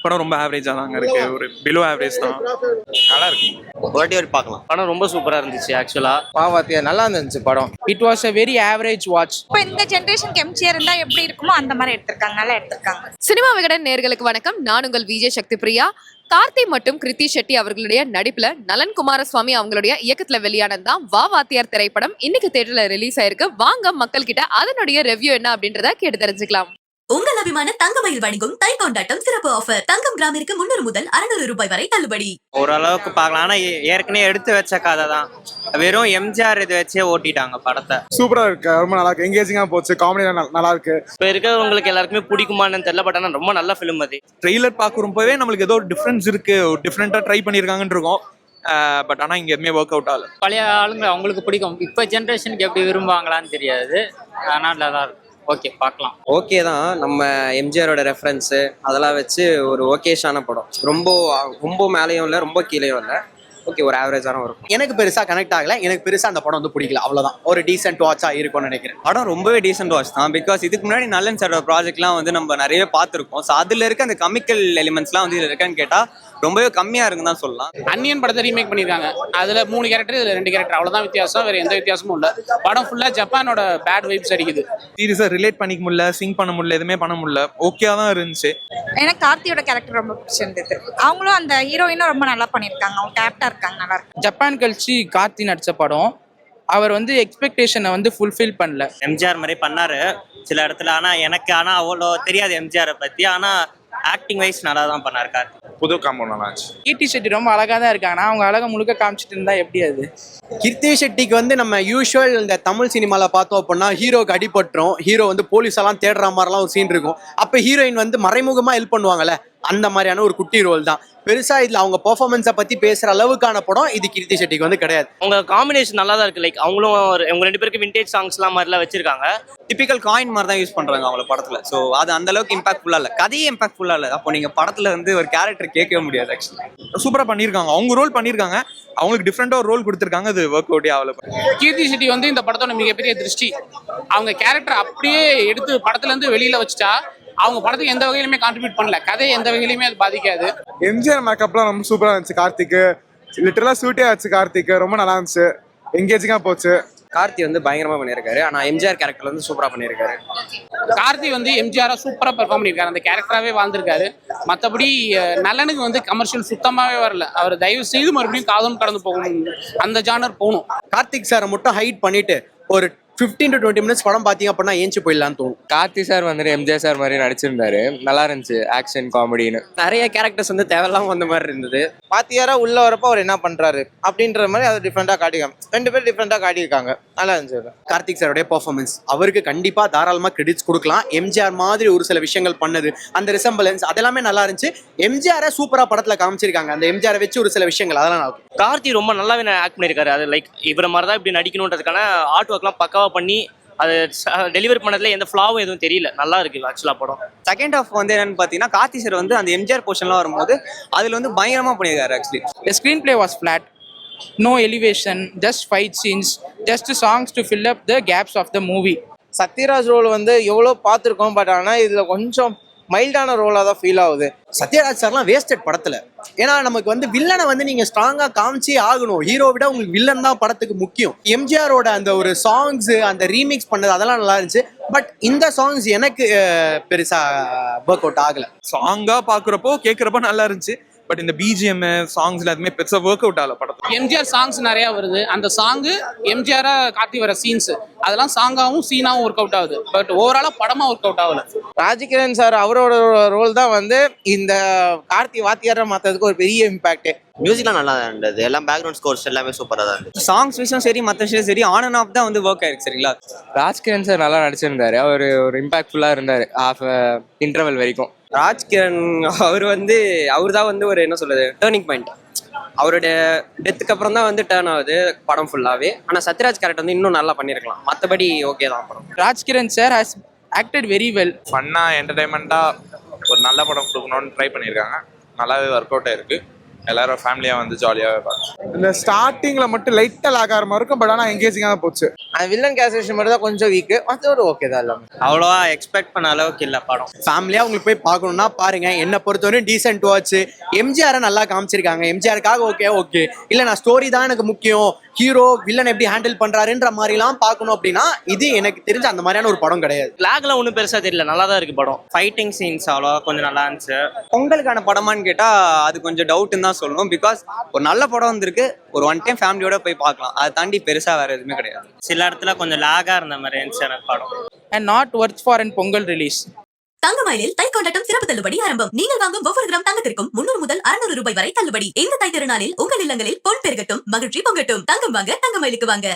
படம் ரொம்ப ஆவரேஜா தாங்க இருக்கு, ஒரு பிலோ ஆவரேஜ் தான். நல்லா இருக்கு, ஒரு வாட்டி வரை பார்க்கலாம். படம் ரொம்ப சூப்பரா இருந்துச்சு. ஆக்சுவலா பாவாத்தியா நல்லா இருந்துச்சு படம். It was a very average watch. இப்போ இந்த ஜெனரேஷன் எம்ஜிஆர் இருந்தா எப்படி இருக்குமோ அந்த மாதிரி எடுத்திருக்காங்க, நல்லா எடுத்திருக்காங்க. சினிமா விகடன் நேர்களுக்கு வணக்கம். நான் உங்கள் விஜய் சக்தி பிரியா. கார்த்தி மற்றும் கிருத்தி ஷெட்டி அவர்களுடைய நடிப்புல நலன் குமாரசுவாமி அவங்களுடைய இயக்கத்துல வெளியானதான் வா வாத்தியார் திரைப்படம் இன்னைக்கு தியேட்டர்ல ரிலீஸ் ஆயிருக்கு. வாங்க மக்கள் கிட்ட அதனுடைய ரிவ்யூ என்ன அப்படின்றத கேட்டு தெரிஞ்சுக்கலாம். உங்கள் அபிமான தங்கமயில் வழங்கும் தை கொண்டாட்டம் சிறப்பு ஆஃபர். தங்கம் கிராமிற்கு 300 முதல் 600 ரூபாய் வரை தள்ளுபடி. ஓரளவுக்கு பார்க்கலாம். ஆனா ஏற்கனவே எடுத்து வச்ச கதை தான், வெறும் எம்ஜிஆர் இது வச்சே ஓட்டிட்டாங்க படத்தை. சூப்பரா இருக்கு, ரொம்ப நல்லா இருக்கு, எங்கேஜிங்கா போச்சு, காமெடி நல்லா இருக்கு. இப்ப இருக்கிறவங்களுக்கு எல்லாருக்குமே பிடிக்குமான்னு தெரியல, பட் ஆனா ரொம்ப நல்ல ஃபிலிம் அது. ட்ரெய்லர் பார்க்குறப்பவே நம்மளுக்கு ஏதோ ஒரு டிஃப்ரென்ஸ் இருக்கு, ஒரு டிஃப்ரெண்டா ட்ரை பண்ணியிருக்காங்கன்னு இருக்கும். பட் ஆனால் இங்கே எதுவுமே ஒர்க் அவுட் ஆகல. பழைய ஆளுங்க அவங்களுக்கு பிடிக்கும், இப்போ ஜென்ரேஷனுக்கு எப்படி விரும்புவாங்களான்னு தெரியாது. ஆனால் நல்லா இருக்கும், ஓகே பார்க்கலாம். ஓகே தான், நம்ம எம்ஜிஆரோட ரெஃபரன்ஸு அதெல்லாம் வச்சு ஒரு ஓகேஷான படம். ரொம்ப மேலேயும் இல்லை, ரொம்ப கீழேயும் இல்லை. ஓகே, ஒரு ஆவரேஜான இருக்கும். எனக்கு பெருசா கனெக்ட் ஆகல, எனக்கு பெருசா அந்த படம் வந்து பிடிக்கல, அவ்வளவுதான். ஒரு டீசென்ட் வாட்சா இருக்கும்னு நினைக்கிறேன். படம் ரொம்பவே டீசென்ட் வாட்ச் தான். பிகாஸ் இதுக்கு முன்னாடி நல்லன் சாரோட ப்ராஜெக்ட்லாம் வந்து நம்ம நிறைய பார்த்துருக்கோம். ஸோ அதில் இருக்க அந்த கெமிக்கல் எலிமெண்ட்ஸ்லாம் வந்து இதில் இருக்கான்னு கேட்டால் ரொம்பவே கம்மியாக இருக்குன்னு தான் சொல்லலாம். அன்னியன் படத்தை ரீமேக் பண்ணியிருக்காங்க. அதில் 3 கேரக்டர், இதில் 2 கேரக்டர், அவ்வளோதான் வித்தியாசம், வேறு எந்த வித்தியாசமும் இல்லை. படம் ஃபுல்லாக ஜப்பானோட பேட் வைப்ஸ் அடிக்குது. சீரியஸாக ரிலேட் பண்ணிக்க முடியல, சிங் பண்ண முடியல, எதுவுமே பண்ண முடியல. ஓகேவா தான் இருந்துச்சு. எனக்கு கார்த்தியோட கேரக்டர் ரொம்ப பிடிச்சிருந்தது. அவங்களும் அந்த ஹீரோயினும் ரொம்ப நல்லா பண்ணியிருக்காங்க, அவங்க கேரக்டா இருக்காங்க, நல்லா இருக்கு. ஜப்பான் கழிச்சு கார்த்தி நடிச்ச படம், அவர் வந்து எக்ஸ்பெக்டேஷனை வந்து ஃபுல்ஃபில் பண்ணல. எம்ஜிஆர் மாதிரி பண்ணாரு சில இடத்துல, ஆனால் எனக்கு அவ்வளோ தெரியாது எம்ஜிஆரை பற்றி. ஆனால் ஆக்டிங் வைஸ் நல்லா தான் பண்ணாரு கார்த்தி. புது காம்பவுண்ட் நல்லா இருந்துச்சு. கீர்த்தி ஷெட்டி ரொம்ப அழகா தான் இருக்காங்க, அவங்க அழகா முழுக்க காமிச்சிட்டு இருந்தா எப்படி அது? கீர்த்தி ஷெட்டிக்கு வந்து நம்ம யூஸ்வல் இந்த தமிழ் சினிமால பார்த்தோம் அப்படின்னா ஹீரோக்கு அடிபட்டுரும், ஹீரோ வந்து போலீஸ் எல்லாம் தேடுற மாதிரிலாம் ஒரு சீன் இருக்கும். அப்ப ஹீரோயின் வந்து மறைமுகமா ஹெல்ப் பண்ணுவாங்கல்ல, அந்த மாதிரியான ஒரு குட்டி ரோல் தான். பெருசா இதுல அவங்க பெர்ஃபார்மன்ஸை பத்தி பேசுற அளவுக்கான படம் இது கீர்த்தி ஷெட்டிக்கு வந்து கிடையாது. அவங்க காம்பினேஷன் நல்லா தான் இருக்கு. லைக் அவங்களும் அவங்க 2 பேருக்கு விண்டேஜ் சாங்ஸ்லாம் மாதிரிலாம் வச்சிருக்காங்க. டிபிக்கல் காயின் மாதிரி தான் யூஸ் பண்றாங்க அவங்க படத்துல. ஸோ அது அந்த அளவுக்கு இம்பாக்ட்ஃபுல்லா இல்லை, கதையே இம்பாக்ட்ஃபுல்லா இல்லை. அப்போ நீங்க படத்துல வந்து ஒரு கேரக்டர் கேட்கவே முடியாது. ஆக்சுவலி சூப்பராக பண்ணியிருக்காங்க, அவங்க ரோல் பண்ணியிருக்காங்க, அவங்களுக்கு டிஃப்ரெண்டாக ஒரு ரோல் கொடுத்துருக்காங்க, அது ஒர்க் அவுட்டே ஆகல. கீர்த்தி ஷெட்டி வந்து இந்த படத்தோட மிகப்பெரிய திருஷ்டி. அவங்க கேரக்டர் அப்படியே எடுத்து படத்துலேருந்து வெளியில் வச்சுட்டா அவங்க படத்துக்கு எந்த வகையிலுமே கான்ட்ரிபியூட் பண்ணல, கதை எந்த வகையிலுமே அது பாதிக்காது. எம்ஜிஆர் மேக்கப்லாம் ரொம்ப சூப்பரா இருந்துச்சு. கார்த்திக்கு லிட்டரலா சூட்டே ஆச்சு, கார்த்திக்கு ரொம்ப நல்லா இருந்துச்சு, எங்கேஜிங்கா போச்சு. கார்த்தி வந்து பயங்கரமா பண்ணியிருக்காரு, ஆனா எம்ஜிஆர் கேரக்டர் வந்து சூப்பரா பண்ணியிருக்காரு. கார்த்தி வந்து எம்ஜிஆரா சூப்பரா பெர்ஃபார்ம் பண்ணியிருக்காரு, அந்த கேரக்டராகவே வாழ்ந்திருக்காரு. மற்றபடி நல்லனுக்கு வந்து கமர்ஷியல் சுத்தமாகவே வரல. அவர் தயவு செய்து மறுபடியும் காதலும் கடந்து போகணும், அந்த ஜானர் போகணும். கார்த்திக் சாரை மட்டும் ஹைட் பண்ணிட்டு ஒரு 15 to 20 மினிட்ஸ் படம் பார்த்தீங்க அப்படின்னா ஏஞ்சி போயிடலான்னு தோணும். கார்த்தி சார் வந்துட்டு எம்ஜிஆர் சார் மாதிரி நடிச்சிருந்தாரு, நல்லா இருந்துச்சு, ஆக்ஷன் காமெடின்னு. நிறைய கேரக்டர்ஸ் வந்து தேவையில்லாம வந்த மாதிரி இருந்தது. பாத்தியாரா உள்ள வரப்ப அவர் என்ன பண்றாரு அப்படின்ற மாதிரி அதை டிஃப்ரெண்டா காட்டிக்காங்க. 2 பேரும் டிஃப்ரெண்டா காட்டியிருக்காங்க, நல்லா இருந்துச்சு. கார்த்திக் சாரோடைய பெர்ஃபார்மன்ஸ் அவருக்கு கண்டிப்பா தாராளமா கிரெடிட்ஸ் கொடுக்கலாம். எம்ஜிஆர் மாதிரி ஒரு சில விஷயங்கள் பண்ணது, அந்த ரிசம்பிளன்ஸ் அதெல்லாமே நல்லா இருந்துச்சு. எம்ஜிஆரை சூப்பரா படத்துல காமிச்சிருக்காங்க, அந்த எம்ஜிஆரை வச்சு ஒரு சில விஷயங்கள் அதெல்லாம் நல்லா. கார்த்தி ரொம்ப நல்லாவே ஆக்ட் பண்ணியிருக்காரு. அது லைக் இவரை மாதிரி தான் இப்படி நடிக்கணுன்றதுக்கான ஆர்ட் ஒர்க்லாம் பக்காவா பண்ணி அது டெலிவரி பண்ணதுல எந்த ஃப்ளாவும் எதுவும் தெரியல, நல்லா இருக்கு ஆக்சுவலா படம். செகண்ட் ஹாஃப் வந்து என்னன்னு பார்த்தீங்கன்னா கார்த்தி சார் வந்து அந்த எம்ஜிஆர் போர்ஷன்லாம் வரும்போது அதில் வந்து பயங்கரமா பண்ணியிருக்காரு. Actually The screenplay was flat, no elevation, just fight scenes, just songs to fill up the gaps of the movie. Sathyaraj role வந்து எவ்வளோ பார்த்துருக்கோம், பட் ஆனால் இதில் கொஞ்சம் மைல்டான ரோலாக தான் ஃபீல் ஆகுது. சத்யராஜ் சார்லாம் வேஸ்டட் படத்துல. ஏன்னா நமக்கு வந்து வில்லனை வந்து நீங்க ஸ்ட்ராங்கா காமிச்சே ஆகணும். ஹீரோ விட உங்களுக்கு வில்லன் தான் படத்துக்கு முக்கியம். எம்ஜிஆரோட அந்த ஒரு சாங்ஸ், அந்த ரீமிக்ஸ் பண்ணது அதெல்லாம் நல்லா இருந்துச்சு. பட் இந்த சாங்ஸ் எனக்கு பெருசா ஒர்க் அவுட் ஆகல. சாங்கா பாக்குறப்போ கேட்குறப்போ நல்லா இருந்துச்சு, பட் இந்த பிஜிஎம் சாங்ஸ்ல எதுவுமே பெருசா ஒர்க் அவுட் ஆகல படத்துல. எம்ஜிஆர் சாங்ஸ் நிறைய வருது, அந்த சாங்கு எம்ஜிஆரா காட்டி வர சீன்ஸ் அதெல்லாம் சாங்காவும் சீனாவும் ஒர்க் அவுட் ஆகுது. பட் ஓவராலா படமா ஒர்க் அவுட் ஆகல. ராஜ்கிரண் சார் அவரோட ரோல் தான் வந்து இந்த கார்த்தி வாத்தியாரை மாற்றதுக்கு ஒரு பெரிய இம்பாக்ட். மியூசிக்லாம் நல்லா தான் இருந்தது, எல்லாம் பேக்ரவுண்ட் ஸ்கோர்ஸ் எல்லாமே சூப்பராக தான் இருந்தது. சாங்ஸ் விஷயம் சரி, மற்ற விஷயம் சரி, ஆன் அண்ட் ஆஃப் தான் வந்து ஒர்க் ஆயிருக்கு. சரிங்களா, ராஜ்கிரண் சார் நல்லா நடிச்சிருந்தாரு, அவர் ஒரு இம்பாக்ட்ஃபுல்லா இருந்தாரு ஆஃப் இன்டர்வல் வரைக்கும். ராஜ்கிரண் அவர் தான் வந்து ஒரு என்ன சொல்றது டேர்னிங் பாயிண்ட். அவருடைய டெத்துக்கு அப்புறம் தான் வந்து டேர்ன் ஆகுது படம் ஃபுல்லாவே. ஆனா சத்யராஜ் கேரக்டர் வந்து இன்னும் நல்லா பண்ணிருக்கலாம், மற்றபடி ஓகே தான் படம். Rajkiran sir has acted very well. ஃபன்னா என்டர்டைன்மெண்ட்டாக ஒரு நல்ல படம் கொடுக்கணும்னு ட்ரை பண்ணியிருக்காங்க, நல்லாவே ஒர்க் அவுட் ஆயிருக்கு. எல்லாரும் ஃபேமிலியா வந்து ஜாலியாவே பார்க்கலாம். இந்த ஸ்டார்டிங்ல மட்டும் லைட்டா லாக் ஆகிற மாதிரி இருக்கும், பட் ஆனா எங்கேஜிங்கா தான் போச்சு. அந்த வில்லன் கேரக்டர் மட்டும் தான் கொஞ்சம் வீக், மற்றபடி ஓகே தான் எல்லாமே. அவ்வளோவா எக்ஸ்பெக்ட் பண்ண அளவுக்கு இல்லை படம். ஃபேமிலியா உங்களுக்கு போய் பார்க்கணும்னா பாருங்க. என்ன பொறுத்தவரையும் டீசென்ட் வாட்ச். எம்ஜிஆரை நல்லா காமிச்சிருக்காங்க. எம்ஜிஆருக்காக ஓகே இல்ல நான் ஸ்டோரி தான் எனக்கு முக்கியம், ஹீரோ வில்லன் எப்படி ஹேண்டில் பண்றாருன்ற மாதிரிலாம் பார்க்கணும் அப்படின்னா இது எனக்கு தெரிஞ்ச அந்த மாதிரியான ஒரு படம் கிடையாது. லாக்லாம் ஒன்றும் பெருசா தெரியல, நல்லா தான் இருக்கு படம். ஃபைட்டிங் சீன்ஸ் அவ்வளோ கொஞ்சம் நல்லா இருந்துச்சு. பொங்கலுக்கான படமான்னு கேட்டா அது கொஞ்சம் டவுட்னு தான் சொல்லணும். பிகாஸ் ஒரு நல்ல படம் வந்திருக்கு, ஒரு ஒன் டைம் ஃபேமிலியோட போய் பார்க்கலாம். அதை தாண்டி பெருசா வேற எதுவுமே கிடையாது. சில இடத்துல கொஞ்சம் லாகா இருந்த மாதிரி இருந்துச்சு எனக்கு படம். And not worth for an Pongal release. தங்கமயிலில் தை கொண்டாட்டம் சிறப்பு தள்ளுபடி ஆரம்பம். நீங்கள் வாங்கும் ஒவ்வொரு கிராம் தங்கத்திற்கும் 300 முதல் 600 ரூபாய் வரை தள்ளுபடி. இந்த தை திருநாளில் உங்கள் இல்லங்களில் பொன் பெருகட்டும், மகிழ்ச்சி பொங்கட்டும். தங்கம் வாங்க தங்கமயிலுக்கு வாங்க.